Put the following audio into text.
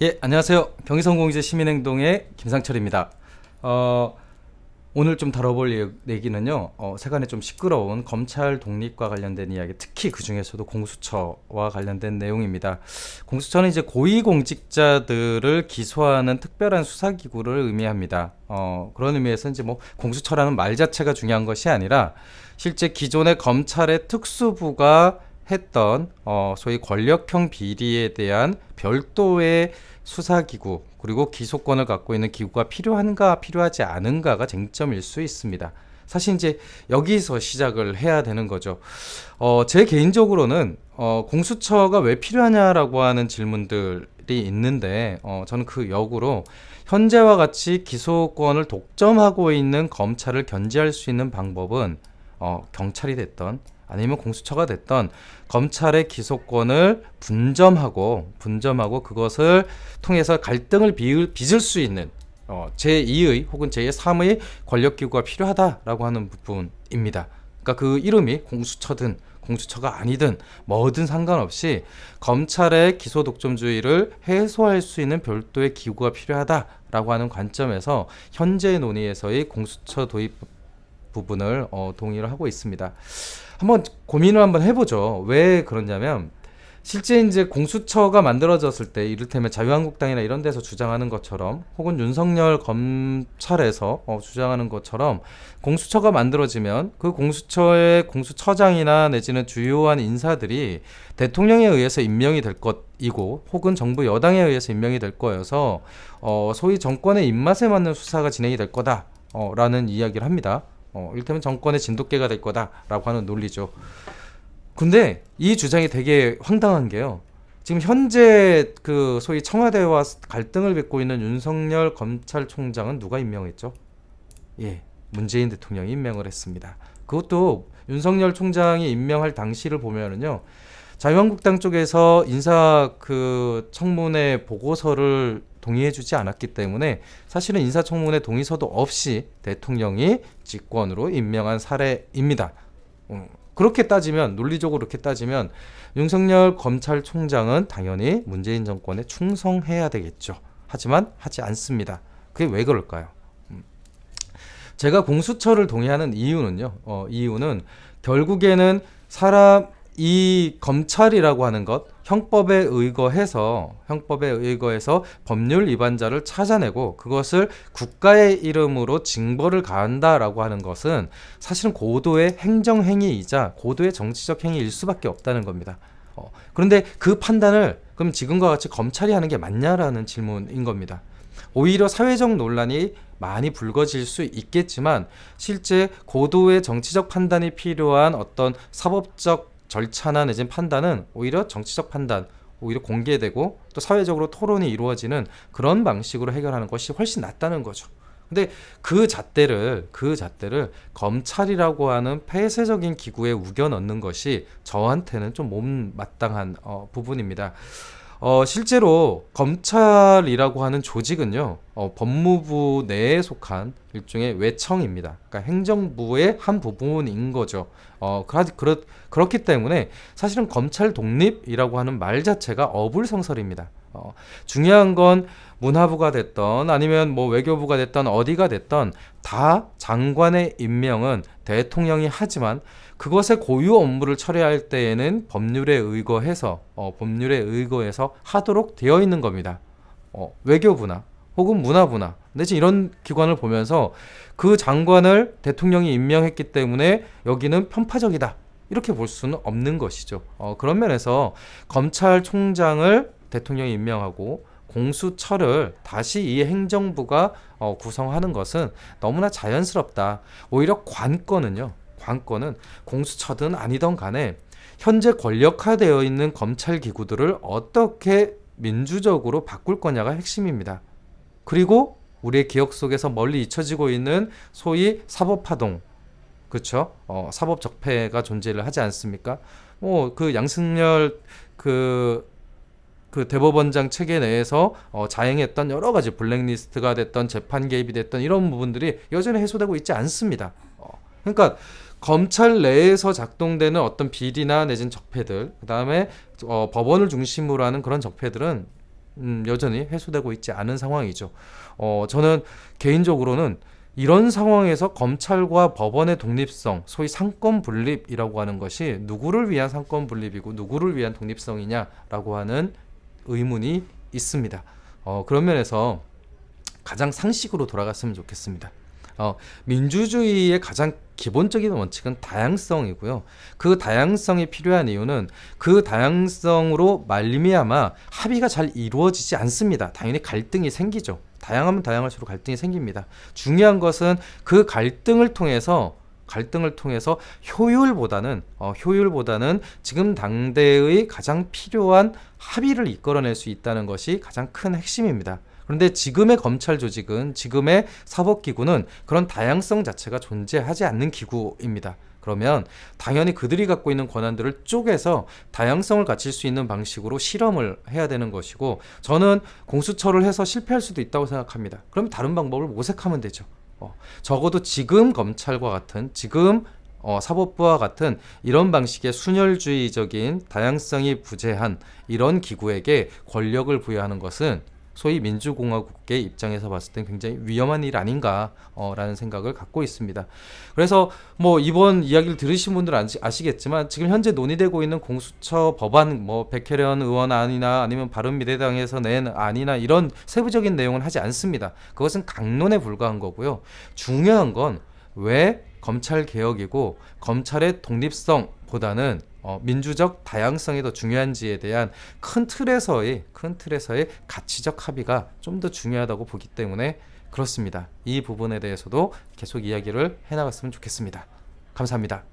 예, 안녕하세요. 경기선공유제 시민행동의 김상철입니다. 오늘 좀 다뤄볼 얘기는요, 세간에 좀 시끄러운 검찰 독립과 관련된 이야기, 특히 그 중에서도 공수처와 관련된 내용입니다. 공수처는 이제 고위공직자들을 기소하는 특별한 수사기구를 의미합니다. 그런 의미에서 이제 뭐 공수처라는 말 자체가 중요한 것이 아니라 실제 기존의 검찰의 특수부가 했던 소위 권력형 비리에 대한 별도의 수사기구, 그리고 기소권을 갖고 있는 기구가 필요한가 필요하지 않은가가 쟁점일 수 있습니다. 사실 이제 여기서 시작을 해야 되는 거죠. 제 개인적으로는 공수처가 왜 필요하냐라고 하는 질문들이 있는데, 저는 그 역으로 현재와 같이 기소권을 독점하고 있는 검찰을 견제할 수 있는 방법은 경찰이 됐던 아니면 공수처가 됐던 검찰의 기소권을 분점하고 그것을 통해서 갈등을 빚을 수 있는 제2의 혹은 제3의 권력기구가 필요하다라고 하는 부분입니다. 그러니까 그 이름이 공수처든 공수처가 아니든 뭐든 상관없이 검찰의 기소 독점주의를 해소할 수 있는 별도의 기구가 필요하다라고 하는 관점에서 현재 논의에서의 공수처 도입 부분을 동의를 하고 있습니다. 한번 고민을 한번 해보죠. 왜 그러냐면 실제 이제 공수처가 만들어졌을 때 이를테면 자유한국당이나 이런 데서 주장하는 것처럼 혹은 윤석열 검찰에서 주장하는 것처럼 공수처가 만들어지면 그 공수처의 공수처장이나 내지는 주요한 인사들이 대통령에 의해서 임명이 될 것이고 혹은 정부 여당에 의해서 임명이 될 거여서 소위 정권의 입맛에 맞는 수사가 진행이 될 거다 라는 이야기를 합니다. 이를테면 정권의 진돗개가 될 거다라고 하는 논리죠. 근데 이 주장이 되게 황당한 게요. 지금 현재 그 소위 청와대와 갈등을 빚고 있는 윤석열 검찰총장은 누가 임명했죠? 예, 문재인 대통령이 임명을 했습니다. 그것도 윤석열 총장이 임명할 당시를 보면은요, 자유한국당 쪽에서 인사 그 청문회 보고서를 동의해주지 않았기 때문에 사실은 인사청문회 동의서도 없이 대통령이 직권으로 임명한 사례입니다. 그렇게 따지면, 논리적으로 그렇게 따지면 윤석열 검찰총장은 당연히 문재인 정권에 충성해야 되겠죠. 하지만 하지 않습니다. 그게 왜 그럴까요? 제가 공수처를 동의하는 이유는요, 이유는 결국에는 이 검찰이라고 하는 것, 형법에 의거해서 법률 위반자를 찾아내고 그것을 국가의 이름으로 징벌을 가한다라고 하는 것은 사실은 고도의 행정행위이자 고도의 정치적 행위일 수밖에 없다는 겁니다. 그런데 그 판단을 그럼 지금과 같이 검찰이 하는 게 맞냐라는 질문인 겁니다. 오히려 사회적 논란이 많이 불거질 수 있겠지만 실제 고도의 정치적 판단이 필요한 어떤 사법적 절차나 내진 판단은 오히려 정치적 판단, 오히려 공개되고 또 사회적으로 토론이 이루어지는 그런 방식으로 해결하는 것이 훨씬 낫다는 거죠. 근데 그 잣대를 검찰이라고 하는 폐쇄적인 기구에 우겨 넣는 것이 저한테는 좀 못마땅한 부분입니다. 실제로 검찰이라고 하는 조직은요, 법무부 내에 속한 일종의 외청입니다. 그러니까 행정부의 한 부분인 거죠. 그렇기 때문에 사실은 검찰 독립이라고 하는 말 자체가 어불성설입니다. 중요한 건 문화부가 됐던 아니면 뭐 외교부가 됐던 어디가 됐던 다 장관의 임명은 대통령이 하지만 그것의 고유 업무를 처리할 때에는 법률에 의거해서 하도록 되어 있는 겁니다. 외교부나 혹은 문화부나 내지 이런 기관을 보면서 그 장관을 대통령이 임명했기 때문에 여기는 편파적이다 이렇게 볼 수는 없는 것이죠. 그런 면에서 검찰총장을 대통령이 임명하고 공수처를 다시 이 행정부가 구성하는 것은 너무나 자연스럽다. 오히려 관건은 공수처든 아니든 간에 현재 권력화되어 있는 검찰 기구들을 어떻게 민주적으로 바꿀 거냐가 핵심입니다. 그리고 우리의 기억 속에서 멀리 잊혀지고 있는 소위 사법파동, 그렇죠? 사법적폐가 존재를 하지 않습니까? 그 양승열 그 대법원장 체계 내에서 자행했던 여러 가지 블랙리스트가 됐던 재판 개입이 됐던 이런 부분들이 여전히 해소되고 있지 않습니다. 그러니까 검찰 내에서 작동되는 어떤 비리나 내진 적폐들, 그 다음에 법원을 중심으로 하는 그런 적폐들은 여전히 해소되고 있지 않은 상황이죠. 저는 개인적으로는 이런 상황에서 검찰과 법원의 독립성, 소위 상권 분립이라고 하는 것이 누구를 위한 상권 분립이고 누구를 위한 독립성이냐라고 하는 의문이 있습니다. 그런 면에서 가장 상식으로 돌아갔으면 좋겠습니다. 민주주의의 가장 기본적인 원칙은 다양성이고요. 그 다양성이 필요한 이유는 그 다양성으로 말미암아 합의가 잘 이루어지지 않습니다. 당연히 갈등이 생기죠. 다양하면 다양할수록 갈등이 생깁니다. 중요한 것은 그 갈등을 통해서 효율보다는 지금 당대의 가장 필요한 합의를 이끌어낼 수 있다는 것이 가장 큰 핵심입니다. 그런데 지금의 검찰 조직은, 지금의 사법기구는 그런 다양성 자체가 존재하지 않는 기구입니다. 그러면 당연히 그들이 갖고 있는 권한들을 쪼개서 다양성을 갖출 수 있는 방식으로 실험을 해야 되는 것이고, 저는 공수처를 해서 실패할 수도 있다고 생각합니다. 그럼 다른 방법을 모색하면 되죠. 적어도 지금 검찰과 같은, 지금 사법부와 같은 이런 방식의 순혈주의적인 다양성이 부재한 이런 기구에게 권력을 부여하는 것은 소위 민주공화국의 입장에서 봤을 땐 굉장히 위험한 일 아닌가 라는 생각을 갖고 있습니다. 그래서 뭐 이번 이야기를 들으신 분들은 아시겠지만 지금 현재 논의되고 있는 공수처 법안, 뭐 백혜련 의원 안이나 아니면 바른미래당에서 낸 안이나 이런 세부적인 내용은 하지 않습니다. 그것은 강론에 불과한 거고요. 중요한 건 왜 검찰 개혁이고 검찰의 독립성보다는 민주적 다양성이 더 중요한지에 대한 큰 틀에서의 가치적 합의가 좀 더 중요하다고 보기 때문에 그렇습니다. 이 부분에 대해서도 계속 이야기를 해나갔으면 좋겠습니다. 감사합니다.